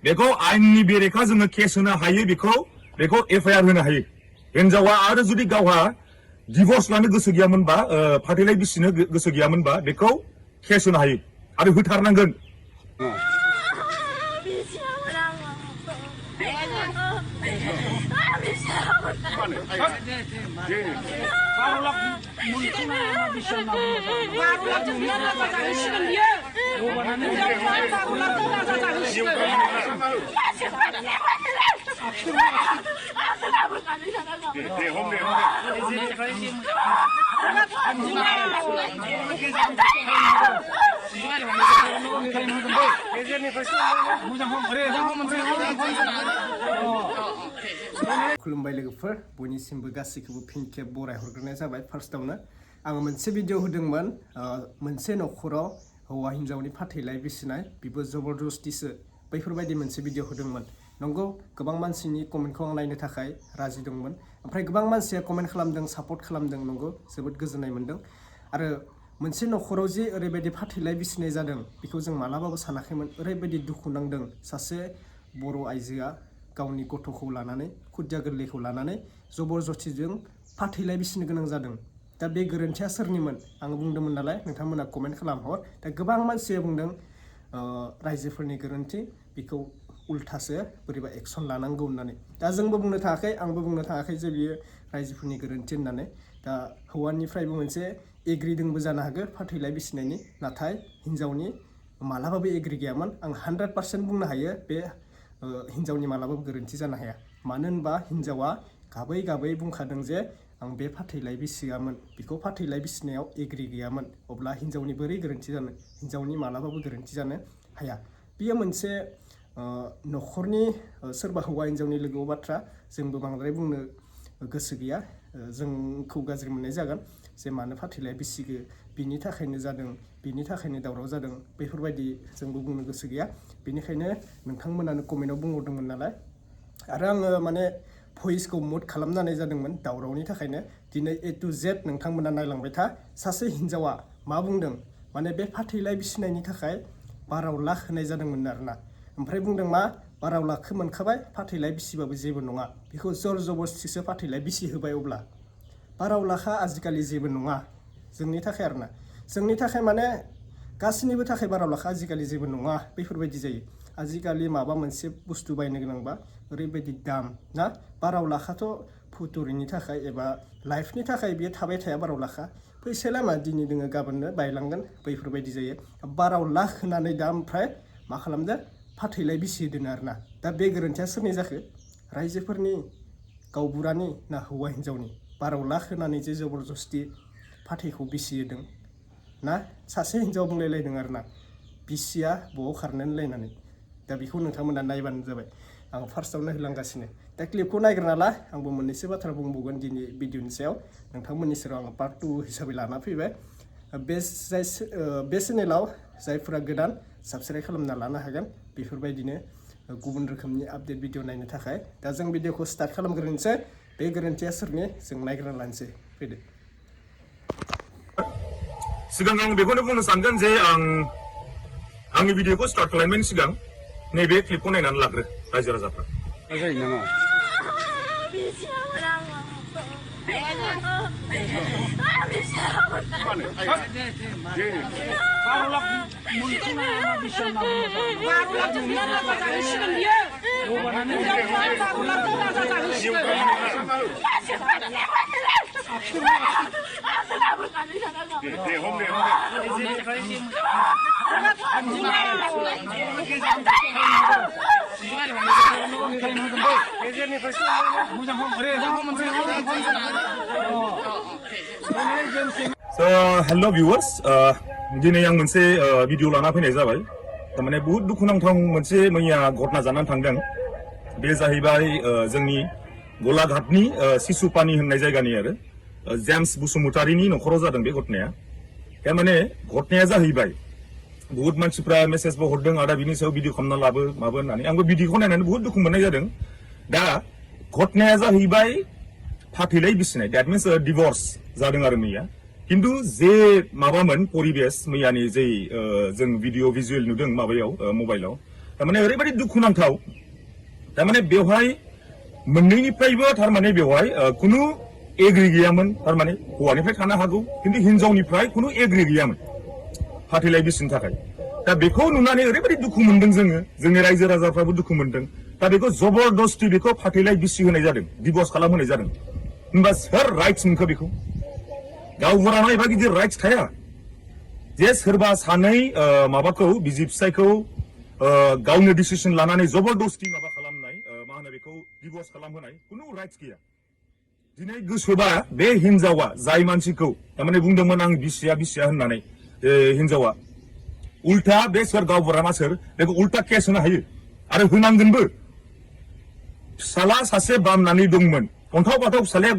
बेखौ आयेननि बेरेखा जोङो केस होनो हायो बेखौ एफआइआर होनो हायो हिनजावा आरो जुदि गावहा डिभर्स लानो गोसो गैयामोनबा फाथैलाइ बिसिनो गोसो गैयामोनबा बेखौ केस होनो हायो आरो होथारनांगोन खुलुमबाय लोगोफोर बयनिसिमबो गासैखौबो फिन खेब बराय हरग्रोनाय जाबाय फार्स्टआवनो आङो मोनसे भिडिअ होदोंमोन मोनसे नखराव हौवा हिन्जावनि फाथैलाइ बिसिनाय बिबो जबरदस्तिसो बैफोरबायदि मोनसे भिडिअ होदोंमोन नंगौ गोबां मानसिनि कमेन्टखौ आं नायनो थाखाय राजि दंमोन ओमफ्राय गोबां मानसिया कमेन्ट खालामदों सापर्ट खालामदों नंगौ जोबोद गोजोननाय मोन्दों आरो मोनसे नखराव जे ओरैबायदि फाथैलाइ बिसिनाय जादों बेखौ जों मालाबाबो सानाखैमोन ओरैबायदि दुखु नांदों सासे बर' आइजोआ गावनि गथ'खौ लानानै खुदिया गोरलैखौ लानानै जबरदस्तिजों फाथैलाइ बिसिनो गोनां जादों दा बे गोरोन्थिया सोरनिमोन आं बुंदोंमोन नालाय नोंथांमोना कमेन्ट खालामहर दा गोबां मानसिया बुंदों रायजोफोरनि गोरोन्थि बेखौ उल्थासो बोरैबा एक्सन लानांगौ होननानै दा जोंबो बुंनो थाङाखै आंबो बुंनो थाङाखै जे बियो रायजोफोरनि गोरोन्थि होननानै दा हौवानिफ्रायबो मोनसे एग्रिदोंबो जानो हागौ फाथैलाइ बिसिनायनि नाथाय हिन्जावनि मालाबाबो एग्रि गैयामोन आं 100% बुंनो हायो बे हिन्जावनि मालाबाबो गोरोन्थि जानो हाया मानो होनबा हिन्जावा गाबै गाबै बुंखादों जे आं बे फाथैलाइ बिसियामोन बेखौ फाथैलाइ बिसिनायाव एग्रि गैयामोन अब्ला हिन्जावनि बोरै गोरोन्थि जानो हिन्जावनि मालाबाबो गोरोन्थि जानो हाया बियो मोनसे नखरनि सोरबा हौवा हिन्जावनि लोगोआव बाथ्रा जोंबो बांद्राय बुंनो गोसो गैया जोंखौ गाज्रि मोननाय जागोन जे मानो फाथैलाइ बिसिगो बिनि थाखायनो जादों बिनि थाखायनो दावराव जादों बेफोरबायदि जोंबो बुंनो गोसो गैया बेनिखायनो नोंथांमोनानो कमेन्टआव बुंहरदोंमोन नालाय आरो आङो माने भइसखौ मुट खालामनानै जादोंमोन दावरावनि थाखायनो दिनै A to Z नोंथांमोना नायलांबाय था सासे हिन्जावा मा बुंदों माने बे फाथैलाइ बिसिनायनि थाखाय 12 लाख होनाय जादोंमोन आरोना ओमफ्राय बुंदों मा 12 लाखखौ मोनखाबाय फाथैलाइ बिसिबाबो जेबो नङा बेखौ जर जबरदस्तिसो फाथैलाइ बिसि होबाय अब्ला 12 लाखा आजिखालि जेबो नङा जोंनि थाखाय आरोना जोंनि थाखाय माने गासैनिबो थाखाय 12 लाखा आजिखालि जेबो नङा बेफोरबायदि जायो आजिखालि माबा मोनसे बुस्थु बायनो गोनांबा ओरैबायदि दाम ना 12 लाखाथ' फुटुरिनि थाखाय एबा लाइफनि थाखाय बियो थाबाय थाया 12 लाखा फैसाया मा दिनै दोङो गाबोननो बायलांगोन बैफोरबायदि जायो 12 लाख होनानै दा ओमफ्राय मा खालामदो फाथैलाइ बिसि होदों आरोना दा बे गोरोन्थिया सोरनि जाखो रायजोफोरनि गावबुरानि ना हौवा हिन्जावनि 12 लाख होनानै जे जबरदस्ति फाथैखौ बिसि होदों ना सासे हिन्जाव बुंलायलायदों आरोना बिसिया ब'आव खारनानै लायनानै दा बेखौ नोंथांमोना नायबानो जाबाय आं फार्स्टआवनो होलांगासिनो दा क्लिपखौ नायग्रोना ला आंबो मोननैसो बाथ्रा बुंबावगोन दिनै भिडिअनि सायाव नोंथांमोननि सेराव आं पार्ट 2 हिसाबै लाना फैबाय बे चेनेलाव जायफोरा गोदान साबस्क्राइब खालामना लानो हागोन बेफोरबायदिनो गुबुन रोखोमनि आपडेट भिडिअ नायनो थाखाय दा जों भिडिअखौ स्टार्ट खालामग्रोनोसै बे गोरोन्थिया सोरनि जों नायग्रोना लानोसै फैदो सिगां आं बेखौनो बुंनो सानगोन जे आंनि भिडिअखौ स्टार्ट खालामनायनि सिगां नैबे क्लिपखौ नायनानै लाग्रो रायजो राजाफ्रा जायो नामा हेलो व्यूअर्स दिनै आं मोनसे भिडिअ लाना फैनाय जाबाय तारमाने बहुत दुखुनांथाव मोनसे मैया घटना जानानै थांदों बे जाहैबाय जोंनि गलाघाटनि सिसुपानि होननाय जायगानि आरो जेम्स बसुमतारीनि नखराव जादों बे घटनाया तारमाने घटनाया जाहैबाय बहुत मानसिफ्रा मेसेजबो हरदों आदा बिनि सायाव भिडिअ खालामना लाबो माबो होननानै आंबो भिडिअखौ नायनानै बहुत दुखु मोननाय जादों दा घटनाया जाहैबाय फाथैलाइ बिसिनाय दैट मीन्स डिवोर्स जादों आरो मैया किन्तु जे माबामोन परिबेस मैयानि जे जों भिडिअ भिजुअल नुदों माबायाव मबाइलाव तारमाने ओरैबायदि दुखुनांथाव तारमाने बेवहाय मोननैनिफ्रायबो तारमाने बेवहाय कुनु एग्रि गैयामोन तारमाने हौवानिफ्राय थानो हागौ खिन्थु हिनजावनिफ्राय कुनु एग्रि गैयामोन फाथैलाइ बिसिनि थाखाय दा बेखौ नुनानै ओरैबायदि दुखु मोनदों जोङो जोंनि रायजो राजाफ्राबो दुखु मोनदों दा बेखौ जबरदस्ति बेखौ फाथैलाइ बिसि होनाय जादों डिभर्स खालामहोनाय जादों होनबा सोर राइट्स मोनखो बेखौ गावबुरानाव एबा गिदिर राइट्स थाया जे सोरबा सानै माबाखौ बिसि फिसायखौ गावनो डिसिसन लानानै जबरदस्ति माबा खालामनाय मा होनो बेखौ डिभर्स खालामहोनाय कुनु राइट्स गैया दिनै गोसोबा बे हिनजावा जाय मानसिखौ तारमाने बुंदोंमोन आं बिसिया होननानै हिनजावा उल्टा बे सोर गावबुराना सोर बेखौ उल्टा केस होनो हायो आरो होनांगोनबो फिसाला सासे बामनानै दंमोन अन्थाव बाथाव फिसालाया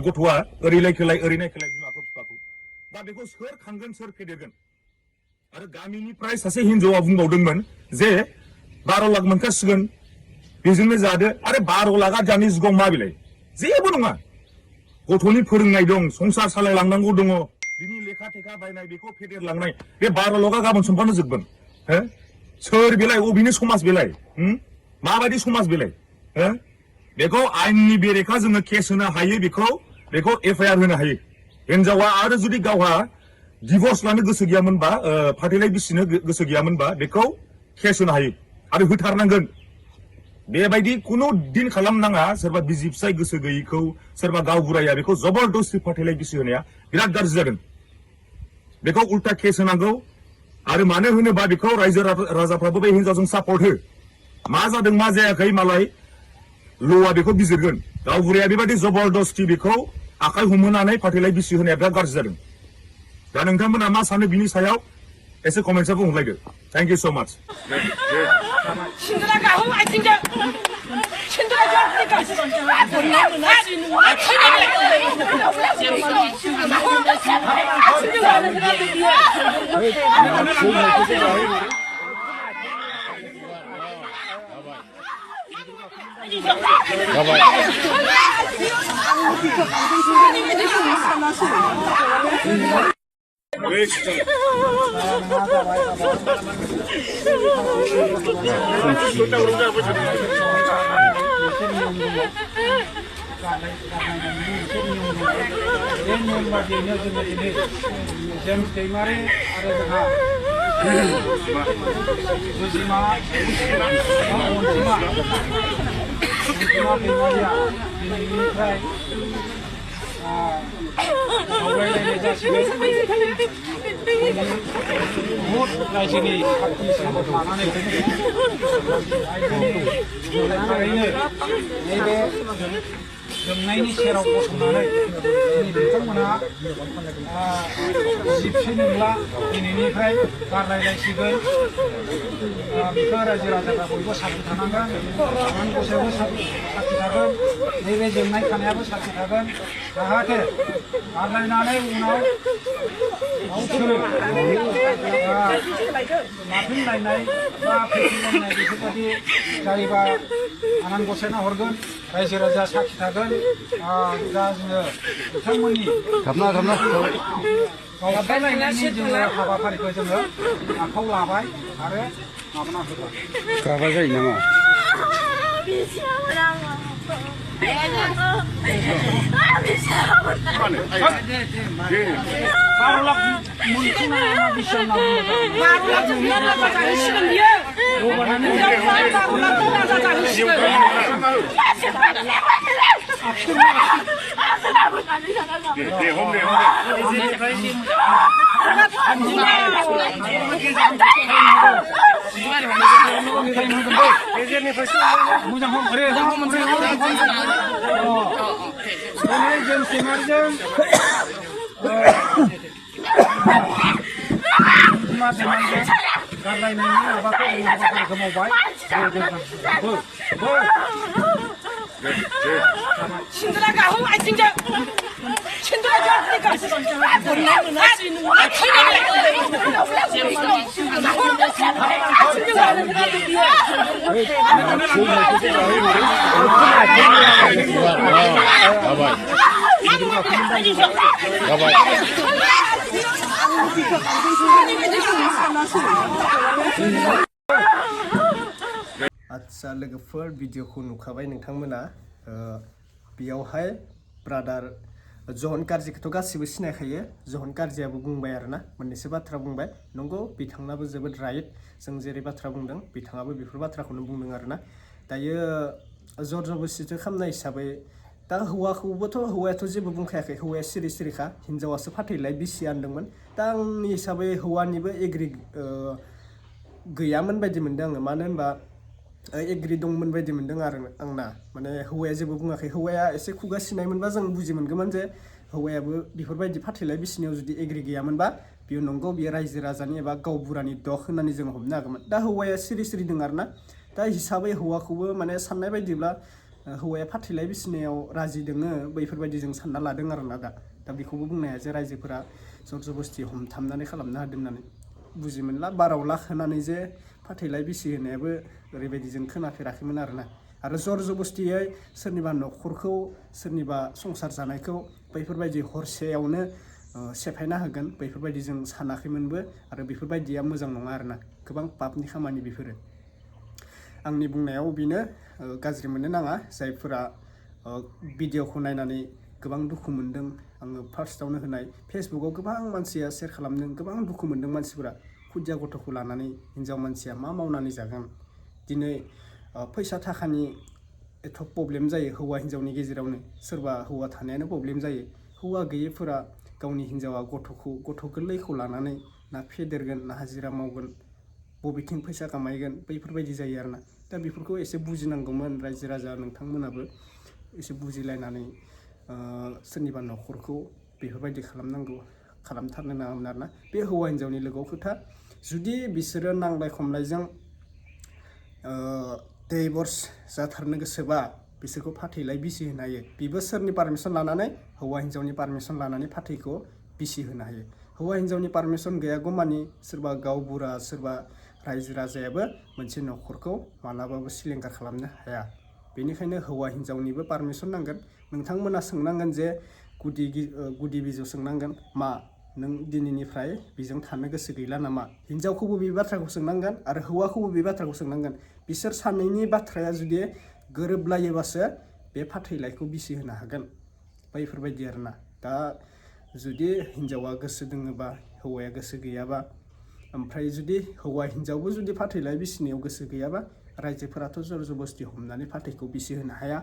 गथ'आ ओरैलाय खोलाय बिमाखौ बिफाखौ दा बेखौ सोर खांगोन सोर फेदेरगोन आरो गामिनिफ्राय सासे हिनजावा बुंबावदोंमोन जे 12 लाख मोनखासिगोन बेजोंनो जादो आरो 12 लाखा दानि जुगाव मा बिलाय जेबो नङा गथ'नि फोरोंनाय दं संसार सालायलांनांगौ दङ बिनि लेखा थेखा बायनाय बेखौ फेदेरलांनाय बे 12 लाखा गाबोन समफानो जोबगोन हो सोर बेलाय अबेनि समाज बेलाय माबायदि समाज बेलाय हो बेखौ आइननि बेरेखा जोङो केस होनो हायो बेखौ एफआइआर होनो हायो हिनजावा आरो जुदि गावहा डिभर्स लानो गोसो गैयामोनबा फाथैलाइ बिसिनो गोसो गैयामोनबा बेखौ केस होनो हायो आरो होथारनांगोन बेबायदि कुनु दिन खालामनाङा सोरबा बिसि फिसाय गोसो गैयैखौ सोरबा गावबुराया बेखौ जबरदस्ति फाथैलाइ बिसि होनाया बिराद गाज्रि जादों बेखौ उल्टा केस होनांगौ आरो मानो होनोबा बेखौ रायजो राजाफ्राबो बे हिनजावजों सापर्ट हो मा जादों मा जायाखै मालाय ल'आ बेखौ बिजिरगोन गावबुराया बेबायदि जबरदस्ति बेखौ आखाइ हमहोनानै फाथैलाइ बिसि होनाया बिराद गाज्रि जादों दा नोंथांमोना मा सानो बिनि सायाव एसे कमेन्ट्सआव बुंहरलायदो थैंक यू सो माच जोंनायनि सेराव गसंनानै बिथांमोनहा जिबसि नंला दिनैनिफ्राय गारलायलायसिगोन बिफोर रायजो राजाफ्रा बयबो साखि थानांगोन आनान गसायाबो साखि थागोन नैबे जोंनाय खानायाबो साखि थागोन जाहाथे गारलायनानै उनाव गावसोर नाफिनलायनाय बा फैफिनलायनाय बेफोरबायदि जायोबा आनान गसायना हरगोन रायजो राजा साखि थागोन दा जोङो बिथांमोननि गावलायनायनि जोङो हाबाफारिखौ जोङो आखायाव लाबाय आरो माबाना होबाय गाबा जायो नामा आदसा लोगोफोर भिडिअखौ नुखाबाय नोंथांमोना बेयावहाय ब्रादार जहन कारजिखौथ' गासिबो सिनायखायो जहन कारजियाबो बुंबाय आरोना मोननैसो बाथ्रा बुंबाय नंगौ बिथांनाबो जोबोद राइट जों जेरै बाथ्रा बुंदों बिथाङाबो बेफोर बाथ्राखौनो बुंदों आरोना दायो जर जबरदस्ति खालामनाय हिसाबै दा हौवायाथ' जेबो बुंखायाखै हौवाया सिरि सिरिखा हिन्जावासो फाथैलाय बिसि आनदोंमोन दा आंनि हिसाबै हौवानिबो एग्रि गैयामोन बायदि मोनदों आङो मानो होनबा एग्रि दंमोन बायदि मोनदों आरो आंना माने हौवाया जेबो बुङाखै हौवाया एसे खुगा सिनायमोनबा जों बुजि मोनगौमोन जे हौवायाबो बेफोरबायदि फाथैलाय बिसिनायाव जुदि एग्रि गैयामोनबा बियो नंगौ बियो रायजो राजानि एबा गावबुरानि दख होननानै जों हमनो हागौमोन दा हौवाया सिरि सिरि दं आरोना दा हिसाबै हौवाखौबो माने साननाय बायदिब्ला हौवाया फाथैलाय बिसिनायाव राजि दोङो बैफोरबायदि जों सानना लादों आरोना दा बेखौबो बुंनो हाया जे रायजोफोरा जर जबरदस्ति हमथाबनानै खालामनो हादों होननानै बुजि मोनला 12 लाख होनानै जे फाथैलाय बिसि होनायाबो ओरैबायदि जों खोनाफेराखैमोन आरोना आरो जर जबरदस्तियै सोरनिबा न'खरखौ सोरनिबा संसार जानायखौ बैफोरबायदि हरसेयावनो सेफायना होगोन बैफोरबायदि जों सानाखैमोनबो आरो बेफोरबायदिया मोजां नङा आरोना गोबां पापनि खामानि बेफोरो आंनि बुंनायाव बेनो गाज्रि मोननो नाङा जायफोरा भिडिअखौ नायनानै गोबां दुखु मोनदों आङो फार्स्टआवनो होनाय फेसबुकआव गोबां मानसिया शेयार खालामदों गोबां दुखु मोनदों मानसिफोरा खुदिया गथ'खौ लानानै हिन्जाव मानसिया मा मावनानै जागोन दिनै फैसा थाखानि एथ' प्रब्लेम जायो हौवा हिन्जावनि गेजेरावनो सोरबा हौवा थानायानो प्रब्लेम जायो हौवा गैयैफोरा गावनि हिन्जावा गथ' गोरलैखौ लानानै ना फेदेरगोन ना हाजिरा मावगोन बबेथिं फैसा खामायगोन बैफोरबायदि जायो आरोना दा बेफोरखौ एसे बुजिनांगौमोन रायजो राजा नोंथांमोनाबो एसे बुजिलायनानै सोरनिबा न'खरखौ बेफोरबायदि खालामथारनो नाङामोन आरोना बे हौवा हिन्जावनि लोगोआव खोथा जुदि बिसोरो नांलाय खमलायजों डिभर्स जाथारनो गोसोबा बिसोरखौ फाथैलाय बिसि होनो हायो बिबो सोरनि पारमिसन लानानै हौवा हिन्जावनि पारमिसन लानानै फाथैखौ बिसि होनो हायो हौवा हिन्जावनि पारमिसन गैयागौमानि सोरबा गावबुरा सोरबा रायजो राजायाबो मोनसे न'खरखौ मालाबाबो सिलिंखार खालामनो हाया बेनिखायनो हौवा हिन्जावनिबो पारमिसन नांगोन नोंथांमोना सोंनांगोन जे गुदि बिजौ सोंनांगोन मा नों दिनैनिफ्राय बेजों थानो गोसो गैला नामा हिन्जावखौबो बे बाथ्राखौ सोंनांगोन आरो हौवाखौबो बे बाथ्राखौ सोंनांगोन बिसोर सानैनि बाथ्राया जुदि गोरोबलायोबासो बे फाथैलायखौ बिसि होनो हागोन बैफोरबायदि आरोना दा जुदि हिन्जावा गोसो दोङोबा हौवाया गोसो गैयाबा ओमफ्राय जुदि हौवा हिन्जावबो जुदि फाथैलाय बिसिनायाव गोसो गैयाबा रायजोफोराथ' जर जबरदस्ति हमनानै फाथैखौ बिसि होनो हाया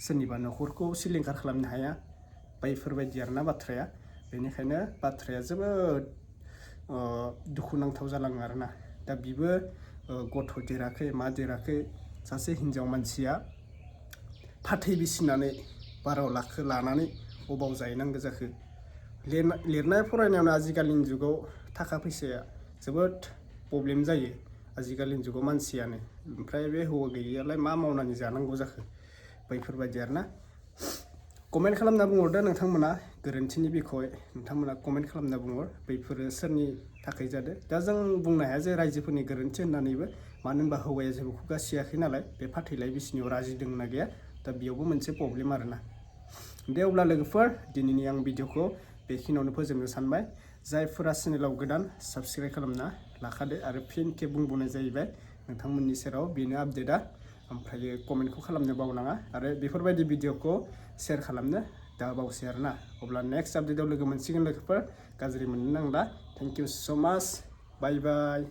सोरनिबा न'खरखौ सिलिंखार खालामनो हाया बैफोरबायदि आरोना बाथ्राया बेनिखायनो बाथ्राया जोबोद दुखुनांथाव जालाङो आरोना दा बिबो गथ' देराखै मा देराखै सासे हिन्जाव मानसिया फाथै बिसिनानै 12 लाखखौ लानानै अबाव जाहैनांगौ जाखो लिरनाय फरायनायावनो आजिखालिनि जुगाव थाखा फैसाया जोबोद प्रब्लेम जायो आजिखालिनि जुगाव मानसियानो ओमफ्राय बे हौवा गैयैयालाय मा मावनानै जानांगौ जाखो बैफोरबायदि आरोना कमेन्ट खालामना बुंहरदो नोंथांमोना गोरोन्थिनि बिखय नोंथांमोना कमेन्ट खालामना बुंहर बैफोरो सोरनि थाखाय जादों दा जों बुंनो हाया जे रायजोफोरनि गोरोन्थि होननानैबो मानो होनबा हौवाया जेबो खुगा सियाखै नालाय बे फाथैलाय बिसिनियाव राजि दंना गैया दा बेयावबो मोनसे प्रब्लेम आरोना दे अब्ला लोगोफोर दिनैनि आं भिडिअखौ बेखिनियावनो फोजोबनो सानबाय जायफोरा चेनेलाव गोदान साबस्क्राइब खालामना लाखादो आरो फिन खेब बुंबावनाय जाहैबाय नोंथांमोननि सेराव बेनो आपडेटआ ओमफ्राय कमेन्टखौ खालामनो बावनाङा आरो बेफोरबायदि भिडिअखौ शेयार खालामनो दाबावसै आरोना अब्ला नेक्स्ट आपडेटआव लोगो मोनसिगोन लोगोफोर गाज्रि मोननो नांला थेंक इउ स' माच बाय बाय